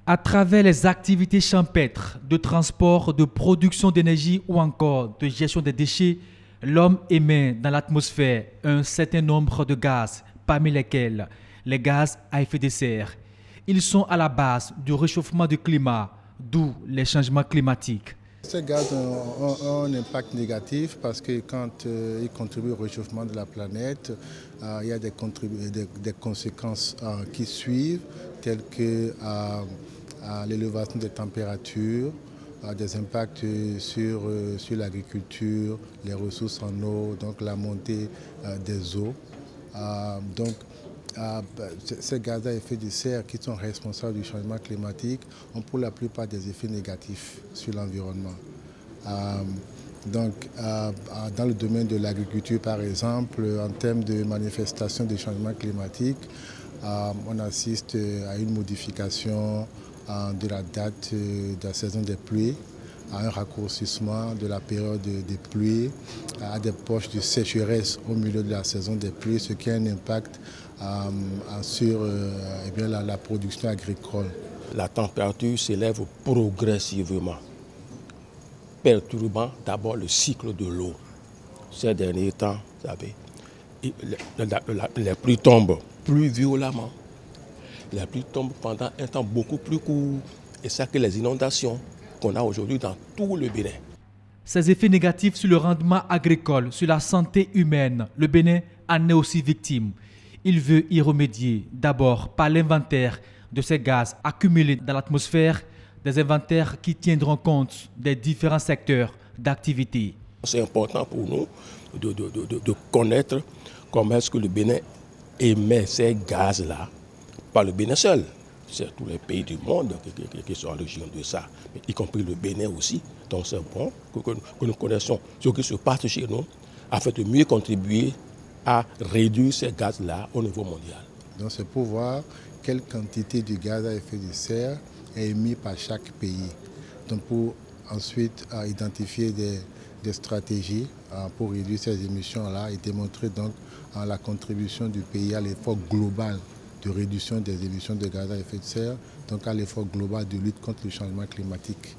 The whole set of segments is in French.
À travers les activités champêtres de transport, de production d'énergie ou encore de gestion des déchets, l'homme émet dans l'atmosphère un certain nombre de gaz, parmi lesquels les gaz à effet de serre. Ils sont à la base du réchauffement du climat, d'où les changements climatiques. Ces gaz ont un impact négatif parce que quand ils contribuent au réchauffement de la planète, il y a des conséquences qui suivent, telles que l'élévation des températures, des impacts sur l'agriculture, les ressources en eau, donc la montée des eaux. Ces gaz à effet de serre qui sont responsables du changement climatique ont pour la plupart des effets négatifs sur l'environnement. Dans le domaine de l'agriculture, par exemple, en termes de manifestation des changements climatiques, on assiste à une modification de la date de la saison des pluies, à un raccourcissement de la période des pluies, à des poches de sécheresse au milieu de la saison des pluies, ce qui a un impact sur la production agricole. La température s'élève progressivement, perturbant d'abord le cycle de l'eau. Ces derniers temps, vous savez, les pluies tombent plus violemment. Les pluies tombent pendant un temps beaucoup plus court. Et ça que les inondations qu'on a aujourd'hui dans tout le Bénin. Ces effets négatifs sur le rendement agricole, sur la santé humaine, le Bénin en est aussi victime. Il veut y remédier d'abord par l'inventaire de ces gaz accumulés dans l'atmosphère, des inventaires qui tiendront compte des différents secteurs d'activité. C'est important pour nous de connaître comment est-ce que le Bénin émet ces gaz-là, pas le Bénin seul. C'est tous les pays du monde qui sont en région de ça, y compris le Bénin aussi. Donc c'est bon que nous connaissions ce qui se passe chez nous afin de mieux contribuer à réduire ces gaz-là au niveau mondial. Donc c'est pour voir quelle quantité de gaz à effet de serre est émise par chaque pays. Donc pour ensuite identifier des stratégies pour réduire ces émissions-là et démontrer donc la contribution du pays à l'effort global de réduction des émissions de gaz à effet de serre, donc à l'effort global de lutte contre le changement climatique.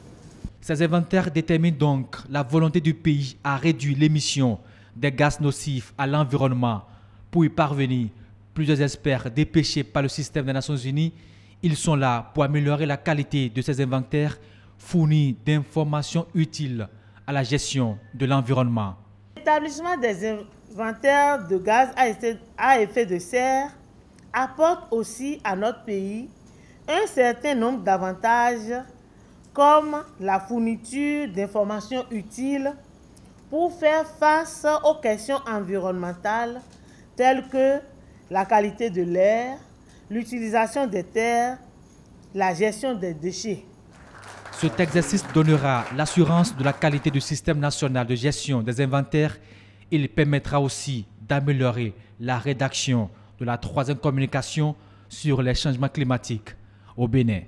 Ces inventaires déterminent donc la volonté du pays à réduire l'émission des gaz nocifs à l'environnement. Pour y parvenir, plusieurs experts dépêchés par le système des Nations Unies, ils sont là pour améliorer la qualité de ces inventaires, fournir d'informations utiles à la gestion de l'environnement. L'établissement des inventaires de gaz à effet de serre apporte aussi à notre pays un certain nombre d'avantages comme la fourniture d'informations utiles pour faire face aux questions environnementales telles que la qualité de l'air, l'utilisation des terres, la gestion des déchets. Cet exercice donnera l'assurance de la qualité du système national de gestion des inventaires. Il permettra aussi d'améliorer la rédaction de la troisième communication sur les changements climatiques au Bénin.